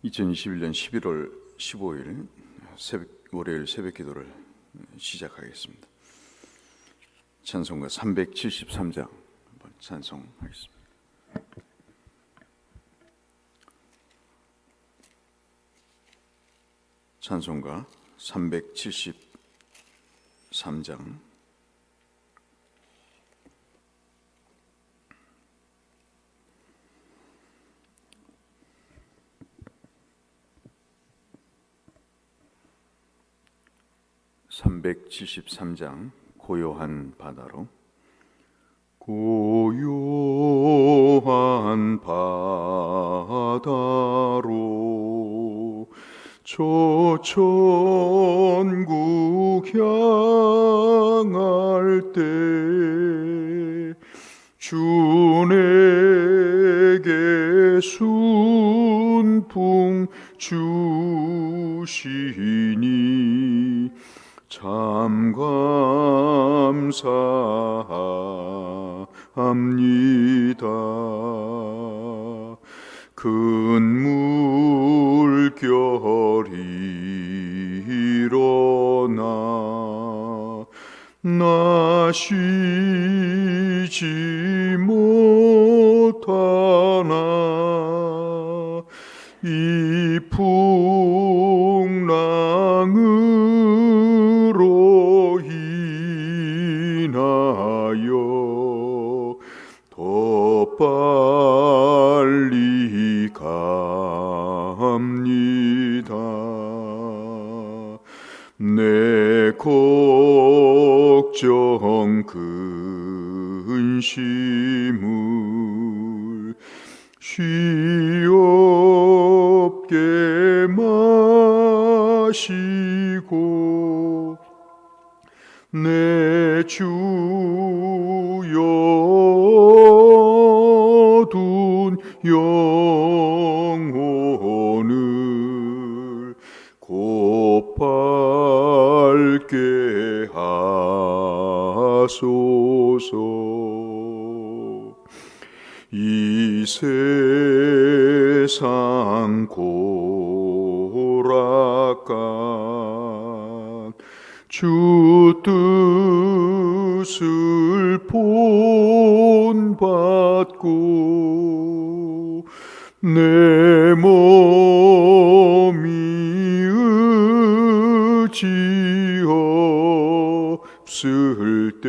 2021년 11월 15일 월요일 새벽 기도를 시작하겠습니다. 찬송가 373장 한번 찬송하겠습니다. 찬송가 373장 고요한 바다로. 고요한 바다로 저 천국 향할 때 주 내게 순풍 주시니 참 감사합니다. 큰 물결이 일어나 나 쉬지 못하나 이 풍랑으로 인하여 더 빨리 갑니다. 내 걱정 근심을 쉬옵게 마시고 내 주여 둔 영혼을 곧밝게 하소서. 이 세상 고락간 주 뜻을 본받고 내 몸이 의지 없을 때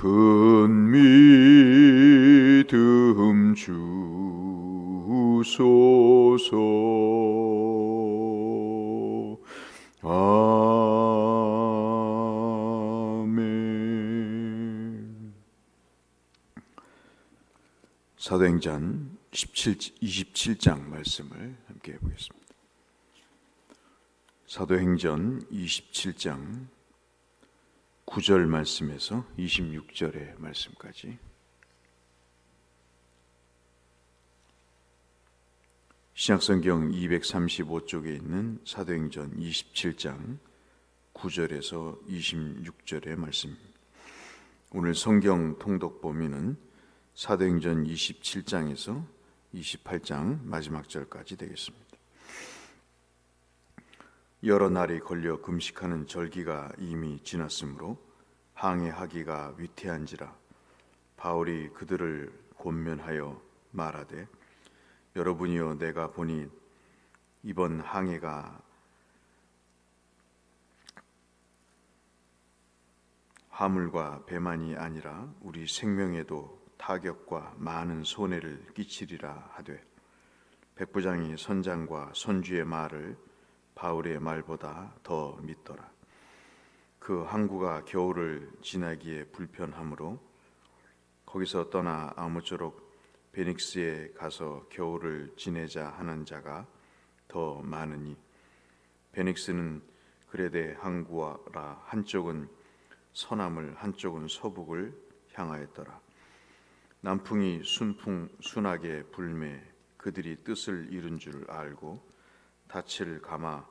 큰 믿음 주소서. 아멘. 사도행전 27장 말씀을 함께 해보겠습니다. 사도행전 27장 9절 말씀에서 26절의 말씀까지 신약성경 235쪽에 있는 사도행전 27장 9절에서 26절의 말씀입니다. 오늘 성경 통독 범위는 사도행전 27장에서 28장 마지막 절까지 되겠습니다. 여러 날이 걸려 금식하는 절기가 이미 지났으므로 항해하기가 위태한지라 바울이 그들을 권면하여 말하되 여러분이여 내가 보니 이번 항해가 화물과 배만이 아니라 우리 생명에도 타격과 많은 손해를 끼치리라 하되 백부장이 선장과 선주의 말을 바울의 말보다 더 믿더라. 그 항구가 겨울을 지나기에 불편하므로 거기서 떠나 아무쪼록 베닉스에 가서 겨울을 지내자 하는 자가 더 많으니 베닉스는 그레데 항구라 한쪽은 서남을 한쪽은 서북을 향하였더라. 남풍이 순하게 불매 그들이 뜻을 이룬 줄 알고 닻을 감아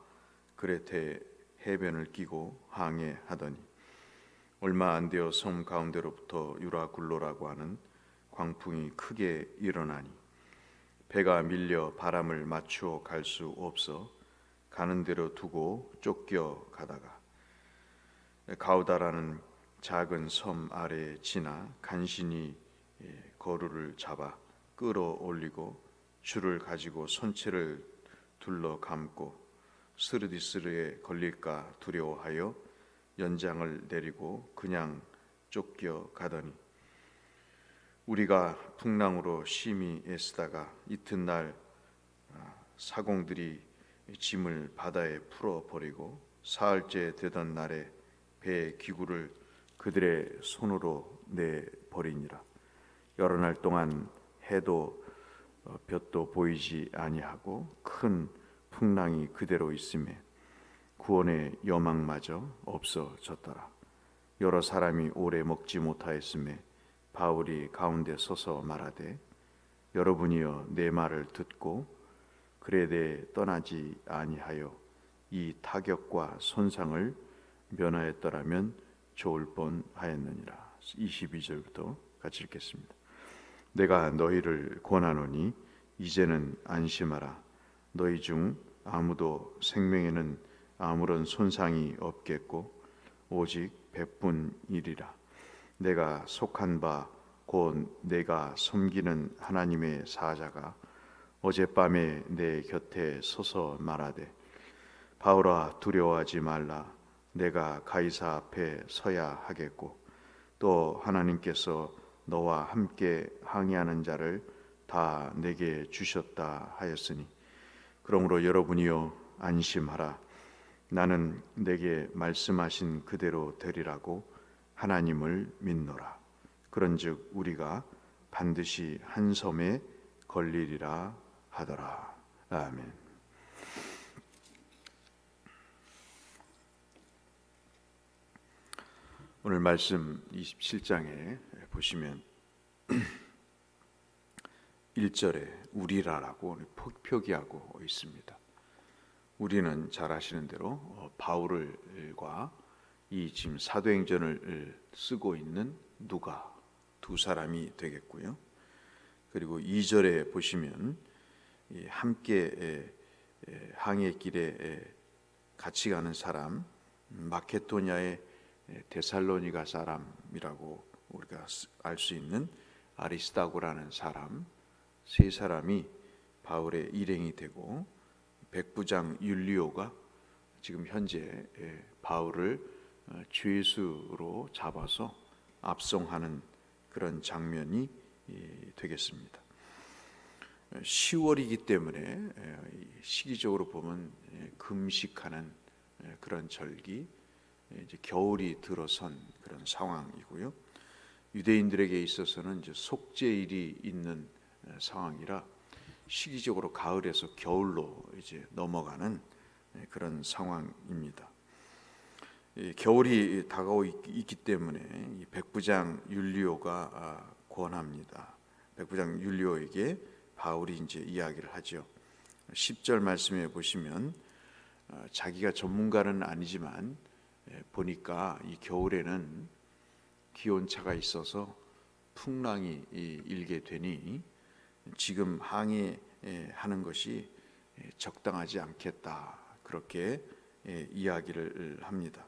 그레테 해변을 끼고 항해하더니 얼마 안 되어 섬 가운데로부터 유라굴로라고 하는 광풍이 크게 일어나니 배가 밀려 바람을 맞추어 갈 수 없어 가는 대로 두고 쫓겨 가다가 가우다라는 작은 섬 아래에 지나 간신히 거루를 잡아 끌어올리고 줄을 가지고 선체를 둘러 감고 스르디스르에 걸릴까 두려워하여 연장을 내리고 그냥 쫓겨 가더니 우리가 풍랑으로 심히 애쓰다가 이튿날 사공들이 짐을 바다에 풀어버리고 사흘째 되던 날에 배의 기구를 그들의 손으로 내버리니라. 여러 날 동안 해도 볕도 보이지 아니하고 큰 풍랑이 그대로 있음에 구원의 여망마저 없어졌더라. 여러 사람이 오래 먹지 못하였음에 바울이 가운데 서서 말하되 여러분이여 내 말을 듣고 그레데 떠나지 아니하여 이 타격과 손상을 면하였더라면 좋을 뻔하였느니라. 22절부터 같이 읽겠습니다. 내가 너희를 권하노니 이제는 안심하라. 너희 중 아무도 생명에는 아무런 손상이 없겠고 오직 백분이리라. 내가 속한 바 곧 내가 섬기는 하나님의 사자가 어젯밤에 내 곁에 서서 말하되 바울아 두려워하지 말라. 내가 가이사 앞에 서야 하겠고 또 하나님께서 너와 함께 항의하는 자를 다 내게 주셨다 하였으니 그러므로 여러분이여 안심하라. 나는 내게 말씀하신 그대로 되리라고 하나님을 믿노라. 그런즉 우리가 반드시 한 섬에 걸리리라 하더라. 아멘. 오늘 말씀 27장에 보시면 1절에 우리라라고 표기하고 있습니다. 우리는 잘 아시는 대로 바울과 이 지금 사도행전을 쓰고 있는 누가 두 사람이 되겠고요. 그리고 2절에 보시면 함께 항해길에 같이 가는 사람 마케도냐의 데살로니가 사람이라고 우리가 알 수 있는 아리스다고라는 사람 세 사람이 바울의 일행이 되고 백부장 율리오가 지금 현재 바울을 죄수로 잡아서 압송하는 그런 장면이 되겠습니다. 10월이기 때문에 시기적으로 보면 금식하는 그런 절기, 이제 겨울이 들어선 그런 상황이고요. 유대인들에게 있어서는 이제 속죄일이 있는 상황이라 시기적으로 가을에서 겨울로 이제 넘어가는 그런 상황입니다. 겨울이 다가오고 있기 때문에 이 백부장 율리오가 권합니다. 백부장 율리오에게 바울이 이제 이야기를 하죠. 10절 말씀에 보시면 자기가 전문가는 아니지만 보니까 이 겨울에는 기온차가 있어서 풍랑이 일게 되니 지금 항해하는 것이 적당하지 않겠다, 그렇게 이야기를 합니다.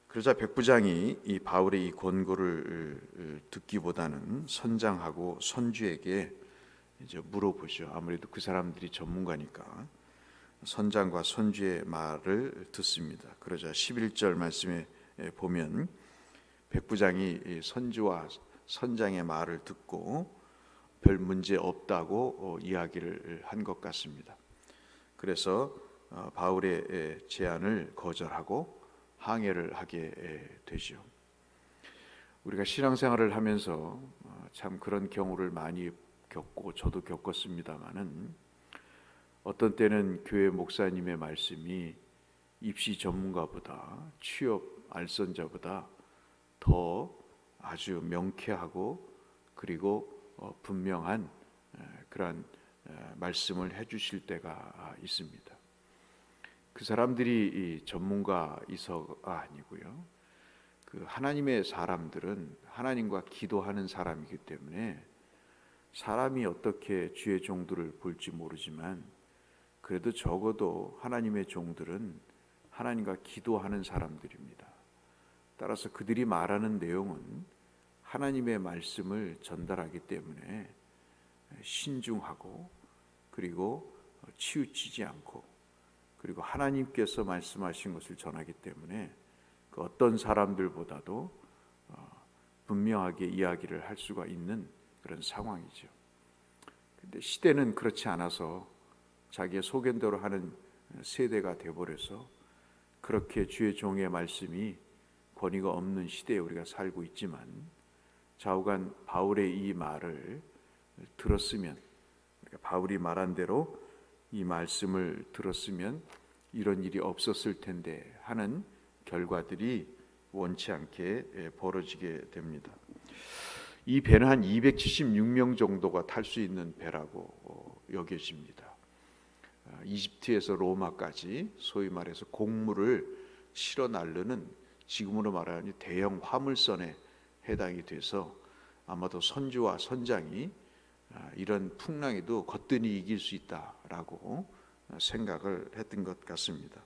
그러자 백부장이 이 바울의 이 권고를 듣기보다는 선장하고 선주에게 이제 물어보죠. 아무래도 그 사람들이 전문가니까 선장과 선주의 말을 듣습니다. 그러자 11절 말씀에 보면 백부장이 선주와 선장의 말을 듣고 별 문제 없다고 이야기를 한 것 같습니다. 그래서 바울의 제안을 거절하고 항해를 하게 되죠. 우리가 신앙생활을 하면서 참 그런 경우를 많이 겪고 저도 겪었습니다마는 어떤 때는 교회 목사님의 말씀이 입시 전문가보다 취업 알선자보다 더 아주 명쾌하고 그리고 분명한 그런 말씀을 해주실 때가 있습니다. 그 사람들이 전문가이서가 아니고요. 그 하나님의 사람들은 하나님과 기도하는 사람이기 때문에 사람이 어떻게 주의 종들을 볼지 모르지만 그래도 적어도 하나님의 종들은 하나님과 기도하는 사람들입니다. 따라서 그들이 말하는 내용은 하나님의 말씀을 전달하기 때문에 신중하고 그리고 치우치지 않고 그리고 하나님께서 말씀하신 것을 전하기 때문에 그 어떤 사람들보다도 분명하게 이야기를 할 수가 있는 그런 상황이죠. 근데 시대는 그렇지 않아서 자기의 소견대로 하는 세대가 되어버려서 그렇게 주의 종의 말씀이 권위가 없는 시대에 우리가 살고 있지만 좌우간 바울의 이 말을 들었으면, 바울이 말한 대로 이 말씀을 들었으면 이런 일이 없었을 텐데 하는 결과들이 원치 않게 벌어지게 됩니다. 이 배는 한 276명 정도가 탈 수 있는 배라고 여겨집니다. 이집트에서 로마까지 소위 말해서 곡물을 실어 나르는, 지금으로 말하는 대형 화물선에 해당이 돼서 아마도 선주와 선장이 이런 풍랑에도 거뜬히 이길 수 있다라고 생각을 했던 것 같습니다.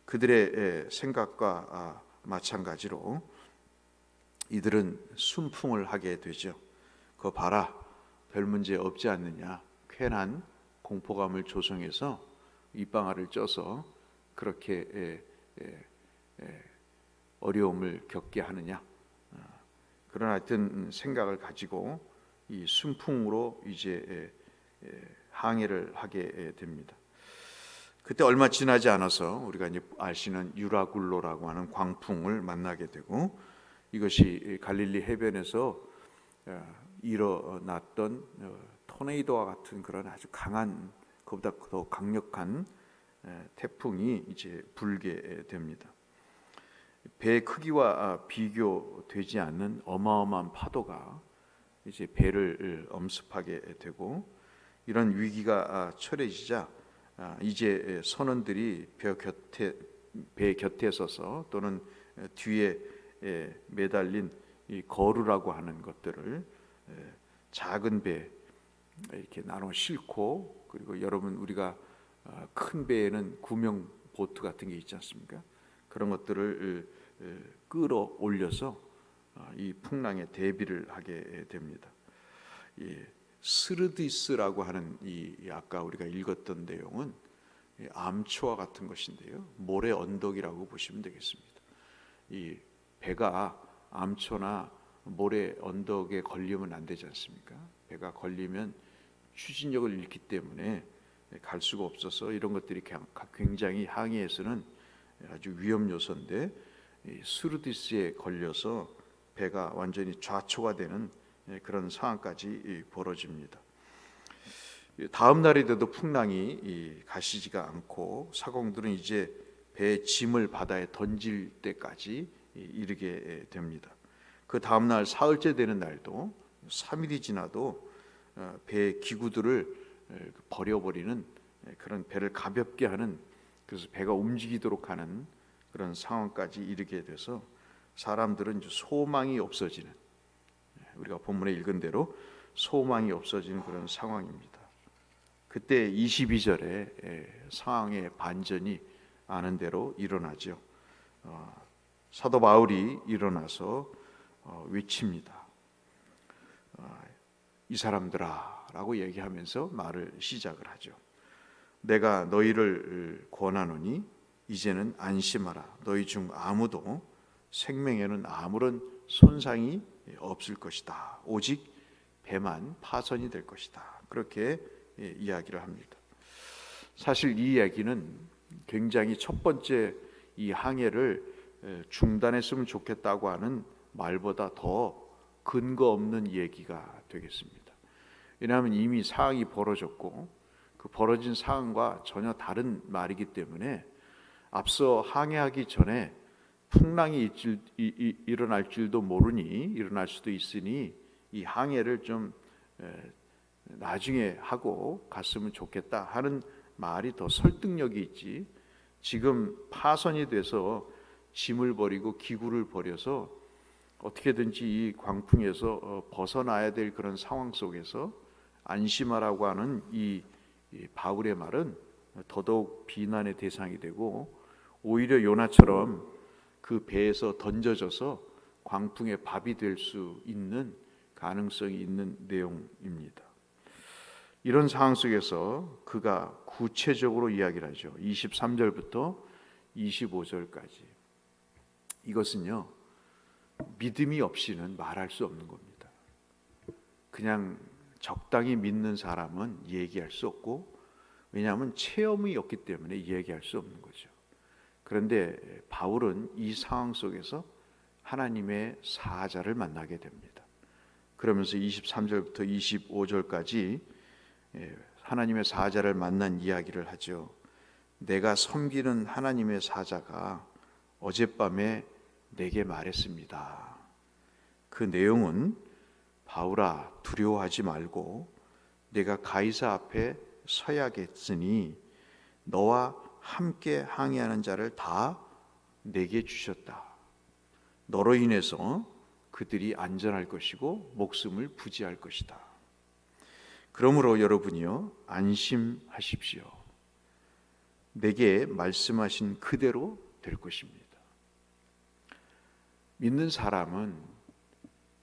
그들의 생각과 마찬가지로 이들은 순풍을 하게 되죠. 그거 봐라, 별 문제 없지 않느냐, 괜한 공포감을 조성해서 입방아를 쪄서 그렇게 어려움을 겪게 하느냐, 그런 하여튼 생각을 가지고 이 순풍으로 이제 항해를 하게 됩니다. 그때 얼마 지나지 않아서 우리가 이제 아시는 유라굴로라고 하는 광풍을 만나게 되고, 이것이 갈릴리 해변에서 일어났던 토네이도와 같은 그런 아주 강한, 그보다 더 강력한 태풍이 이제 불게 됩니다. 배의 크기와 비교되지 않는 어마어마한 파도가 이제 배를 엄습하게 되고, 이런 위기가 처해지자 이제 선원들이 배 곁에 서서 또는 뒤에 매달린 이 거루라고 하는 것들을 작은 배 이렇게 나눠 싣고, 그리고 여러분 우리가 큰 배에는 구명 보트 같은 게 있지 않습니까? 그런 것들을 끌어올려서 이 풍랑에 대비를 하게 됩니다. 스르디스라고 하는 이 아까 우리가 읽었던 내용은 암초와 같은 것인데요, 모래 언덕이라고 보시면 되겠습니다. 이 배가 암초나 모래 언덕에 걸리면 안 되지 않습니까? 배가 걸리면 추진력을 잃기 때문에 갈 수가 없어서 이런 것들이 굉장히 항해에서는 아주 위험 요소인데, 스루디스에 걸려서 배가 완전히 좌초가 되는 그런 상황까지 벌어집니다. 다음 날이 돼도 풍랑이 가시지가 않고 사공들은 이제 배의 짐을 바다에 던질 때까지 이르게 됩니다. 그 다음 날 사흘째 되는 날도 3일이 지나도 배의 기구들을 버려버리는 그런, 배를 가볍게 하는, 그래서 배가 움직이도록 하는 그런 상황까지 이르게 돼서 사람들은 이제 소망이 없어지는, 우리가 본문에 읽은 대로 소망이 없어지는 그런 상황입니다. 그때 22절에 상황의 반전이 아는 대로 일어나죠. 사도 바울이 일어나서 외칩니다. 이 사람들아 라고 얘기하면서 말을 시작을 하죠. 내가 너희를 권하노니 이제는 안심하라. 너희 중 아무도 생명에는 아무런 손상이 없을 것이다. 오직 배만 파손이 될 것이다. 그렇게 이야기를 합니다. 사실 이 이야기는 굉장히 첫 번째 이 항해를 중단했으면 좋겠다고 하는 말보다 더 근거 없는 얘기가 되겠습니다. 왜냐하면 이미 상황이 벌어졌고 그 벌어진 상황과 전혀 다른 말이기 때문에 앞서 항해하기 전에 풍랑이 일어날 줄도 모르니, 일어날 수도 있으니 이 항해를 좀 나중에 하고 갔으면 좋겠다 하는 말이 더 설득력이 있지, 지금 파손이 돼서 짐을 버리고 기구를 버려서 어떻게든지 이 광풍에서 벗어나야 될 그런 상황 속에서 안심하라고 하는 이 바울의 말은 더더욱 비난의 대상이 되고, 오히려 요나처럼 그 배에서 던져져서 광풍의 밥이 될 수 있는 가능성이 있는 내용입니다. 이런 상황 속에서 그가 구체적으로 이야기를 하죠. 23절부터 25절까지. 이것은요, 믿음이 없이는 말할 수 없는 겁니다. 그냥 적당히 믿는 사람은 얘기할 수 없고, 왜냐하면 체험이 없기 때문에 얘기할 수 없는 거죠. 그런데 바울은 이 상황 속에서 하나님의 사자를 만나게 됩니다. 그러면서 23절부터 25절까지 하나님의 사자를 만난 이야기를 하죠. 내가 섬기는 하나님의 사자가 어젯밤에 내게 말했습니다. 그 내용은 바울아, 두려워하지 말고 내가 가이사 앞에 서야겠으니 너와 함께 항해하는 자를 다 내게 주셨다. 너로 인해서 그들이 안전할 것이고 목숨을 부지할 것이다. 그러므로 여러분이요, 안심하십시오. 내게 말씀하신 그대로 될 것입니다. 믿는 사람은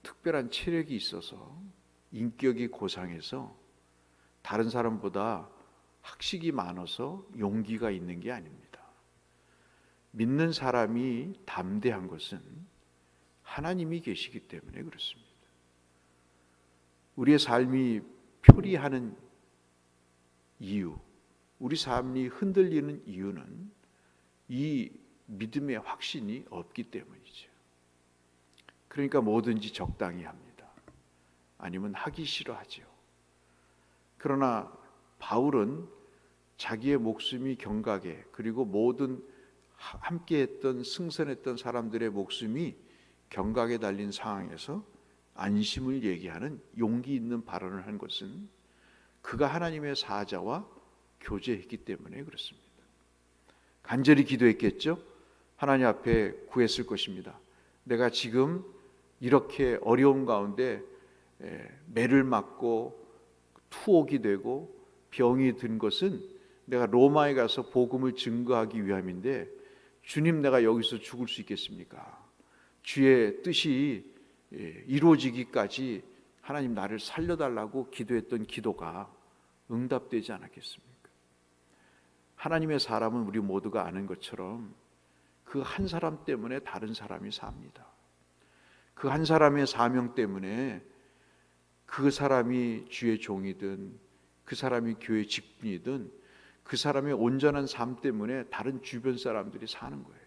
특별한 체력이 있어서, 인격이 고상해서, 다른 사람보다 학식이 많아서 용기가 있는 게 아닙니다. 믿는 사람이 담대한 것은 하나님이 계시기 때문에 그렇습니다. 우리의 삶이 표리하는 이유, 우리 삶이 흔들리는 이유는 이 믿음의 확신이 없기 때문이죠. 그러니까 뭐든지 적당히 합니다. 아니면 하기 싫어하죠. 그러나 바울은 자기의 목숨이 경각에, 그리고 모든 함께했던 승선했던 사람들의 목숨이 경각에 달린 상황에서 안심을 얘기하는 용기 있는 발언을 한 것은 그가 하나님의 사자와 교제했기 때문에 그렇습니다. 간절히 기도했겠죠. 하나님 앞에 구했을 것입니다. 내가 지금 이렇게 어려운 가운데 매를 맞고 투옥이 되고 병이 든 것은 내가 로마에 가서 복음을 증거하기 위함인데, 주님, 내가 여기서 죽을 수 있겠습니까? 주의 뜻이 이루어지기까지 하나님 나를 살려달라고 기도했던 기도가 응답되지 않았겠습니까? 하나님의 사람은 우리 모두가 아는 것처럼 그 한 사람 때문에 다른 사람이 삽니다. 그 한 사람의 사명 때문에 그 사람이 주의 종이든, 그 사람이 교회 직분이든, 그 사람의 온전한 삶 때문에 다른 주변 사람들이 사는 거예요.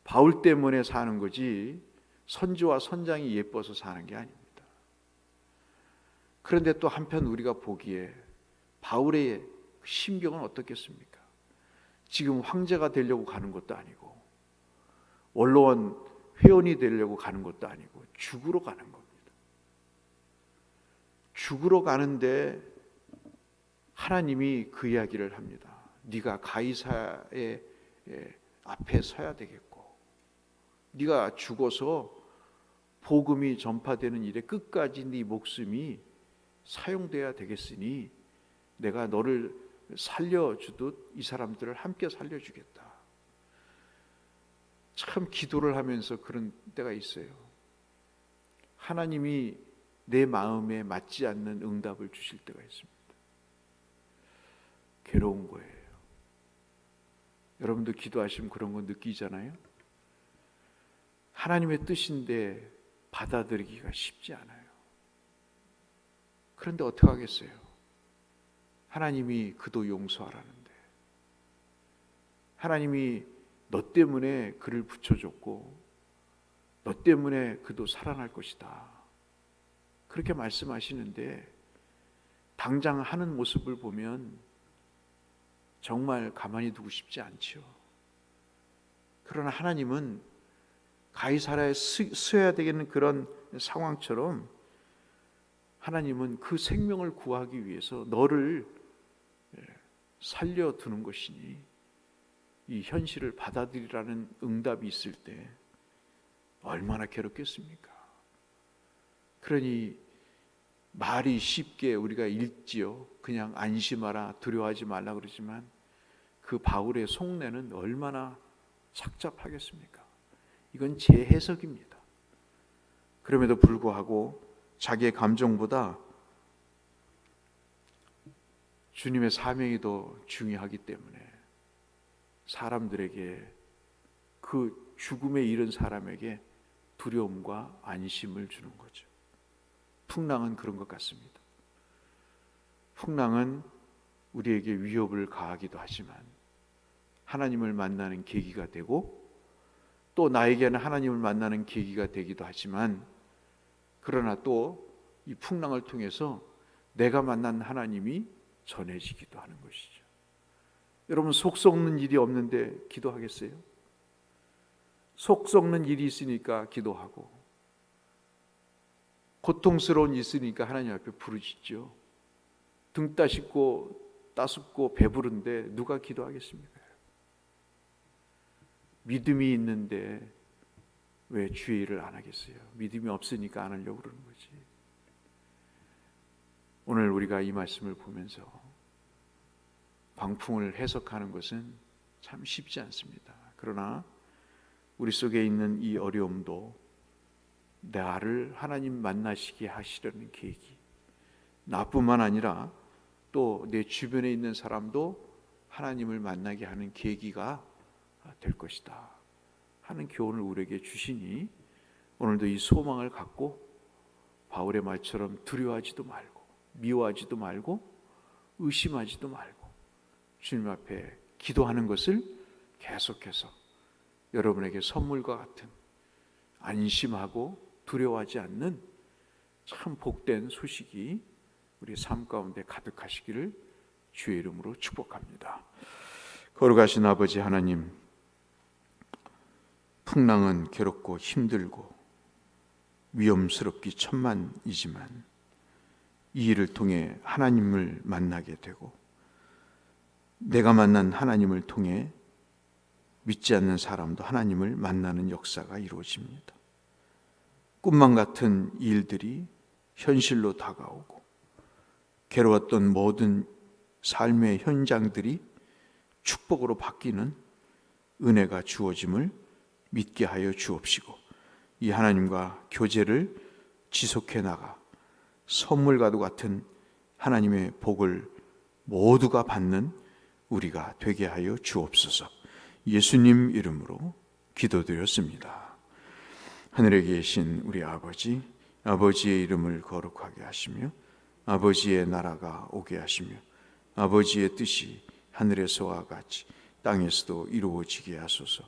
바울 때문에 사는 거지 선지와 선장이 예뻐서 사는 게 아닙니다. 그런데 또 한편 우리가 보기에 바울의 심경은 어떻겠습니까? 지금 황제가 되려고 가는 것도 아니고, 원로원 회원이 되려고 가는 것도 아니고, 죽으러 가는 겁니다. 죽으러 가는데 하나님이 그 이야기를 합니다. 네가 가이사의 앞에 서야 되겠고, 네가 죽어서 복음이 전파되는 일에 끝까지 네 목숨이 사용돼야 되겠으니 내가 너를 살려주듯 이 사람들을 함께 살려주겠다. 참 기도를 하면서 그런 때가 있어요. 하나님이 내 마음에 맞지 않는 응답을 주실 때가 있습니다. 괴로운 거예요. 여러분도 기도하시면 그런 거 느끼잖아요. 하나님의 뜻인데 받아들이기가 쉽지 않아요. 그런데 어떻게 하겠어요? 하나님이 그도 용서하라는데, 하나님이 너 때문에 그를 붙여줬고 너 때문에 그도 살아날 것이다, 그렇게 말씀하시는데 당장 하는 모습을 보면 정말 가만히 두고 싶지 않죠. 그러나 하나님은 가이사라에 쓰여야 되겠는 그런 상황처럼 하나님은 그 생명을 구하기 위해서 너를 살려두는 것이니 이 현실을 받아들이라는 응답이 있을 때 얼마나 괴롭겠습니까? 그러니 말이 쉽게 우리가 읽지요. 그냥 안심하라, 두려워하지 말라 그러지만 그 바울의 속내는 얼마나 착잡하겠습니까? 이건 제 해석입니다. 그럼에도 불구하고 자기의 감정보다 주님의 사명이 더 중요하기 때문에 사람들에게, 그 죽음에 이른 사람에게 두려움과 안심을 주는 거죠. 풍랑은 그런 것 같습니다. 풍랑은 우리에게 위협을 가하기도 하지만 하나님을 만나는 계기가 되고, 또 나에게는 하나님을 만나는 계기가 되기도 하지만, 그러나 또 이 풍랑을 통해서 내가 만난 하나님이 전해지기도 하는 것이죠. 여러분, 속 썩는 일이 없는데 기도하겠어요? 속 썩는 일이 있으니까 기도하고, 고통스러운 일이 있으니까 하나님 앞에 부르짖죠. 등 따숩고 배부른데 누가 기도하겠습니까? 믿음이 있는데 왜 주의 일을 안 하겠어요? 믿음이 없으니까 안 하려고 그러는 거지. 오늘 우리가 이 말씀을 보면서 광풍을 해석하는 것은 참 쉽지 않습니다. 그러나 우리 속에 있는 이 어려움도 나를 하나님 만나시게 하시려는 계기, 나뿐만 아니라 또 내 주변에 있는 사람도 하나님을 만나게 하는 계기가 될 것이다 하는 교훈을 우리에게 주시니, 오늘도 이 소망을 갖고 바울의 말처럼 두려워하지도 말고 미워하지도 말고 의심하지도 말고 주님 앞에 기도하는 것을 계속해서 여러분에게 선물과 같은, 안심하고 두려워하지 않는 참 복된 소식이 우리 삶 가운데 가득하시기를 주의 이름으로 축복합니다. 거룩하신 아버지 하나님, 풍랑은 괴롭고 힘들고 위험스럽기 천만이지만 이 일을 통해 하나님을 만나게 되고, 내가 만난 하나님을 통해 믿지 않는 사람도 하나님을 만나는 역사가 이루어집니다. 꿈만 같은 일들이 현실로 다가오고, 괴로웠던 모든 삶의 현장들이 축복으로 바뀌는 은혜가 주어짐을 믿게 하여 주옵시고, 이 하나님과 교제를 지속해 나가 선물과도 같은 하나님의 복을 모두가 받는 우리가 되게 하여 주옵소서. 예수님 이름으로 기도드렸습니다. 하늘에 계신 우리 아버지, 아버지의 이름을 거룩하게 하시며 아버지의 나라가 오게 하시며 아버지의 뜻이 하늘에서와 같이 땅에서도 이루어지게 하소서.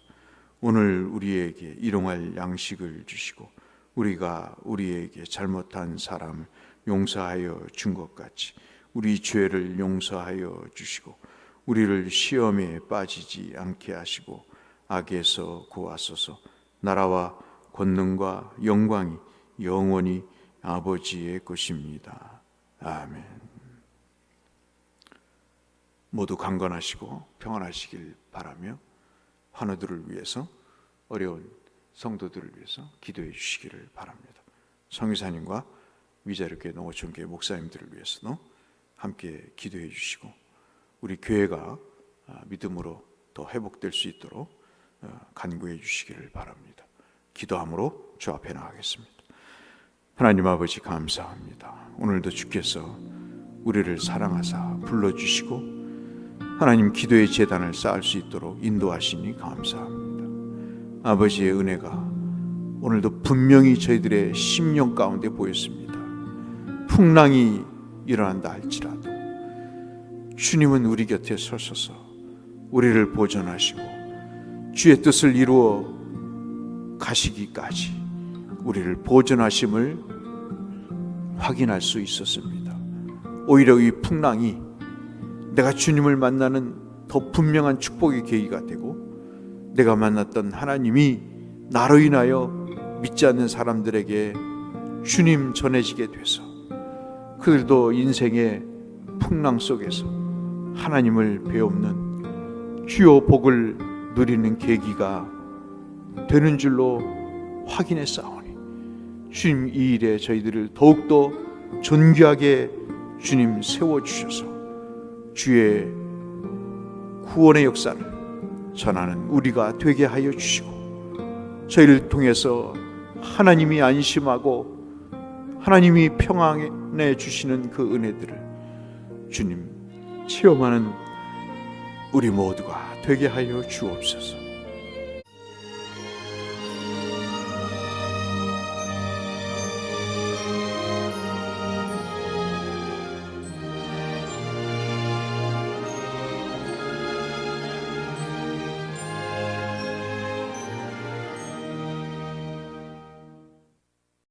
오늘 우리에게 일용할 양식을 주시고, 우리가 우리에게 잘못한 사람을 용서하여 준 것 같이 우리 죄를 용서하여 주시고, 우리를 시험에 빠지지 않게 하시고 악에서 구하소서. 나라와 권능과 영광이 영원히 아버지의 것입니다. 아멘. 모두 강건하시고 평안하시길 바라며 환우들을 위해서, 어려운 성도들을 위해서 기도해 주시기를 바랍니다. 성유사님과 위자료교회 농어촌교회 목사님들을 위해서도 함께 기도해 주시고, 우리 교회가 믿음으로 더 회복될 수 있도록 간구해 주시기를 바랍니다. 기도함으로 주 앞에 나가겠습니다. 하나님 아버지, 감사합니다. 오늘도 주께서 우리를 사랑하사 불러주시고 하나님 기도의 제단을 쌓을 수 있도록 인도하시니 감사합니다. 아버지의 은혜가 오늘도 분명히 저희들의 심령 가운데 보였습니다. 풍랑이 일어난다 할지라도 주님은 우리 곁에 서셔서 우리를 보존하시고 주의 뜻을 이루어 가시기까지 우리를 보존하심을 확인할 수 있었습니다. 오히려 이 풍랑이 내가 주님을 만나는 더 분명한 축복의 계기가 되고, 내가 만났던 하나님이 나로 인하여 믿지 않는 사람들에게 주님 전해지게 돼서 그들도 인생의 풍랑 속에서 하나님을 배우는 주요 복을 누리는 계기가 되는 줄로 확인했사오니, 주님 이 일에 저희들을 더욱더 존귀하게 주님 세워주셔서 주의 구원의 역사를 전하는 우리가 되게 하여 주시고, 저희를 통해서 하나님이 안심하고 하나님이 평안해 주시는 그 은혜들을 주님 체험하는 우리 모두가 되게 하여 주옵소서.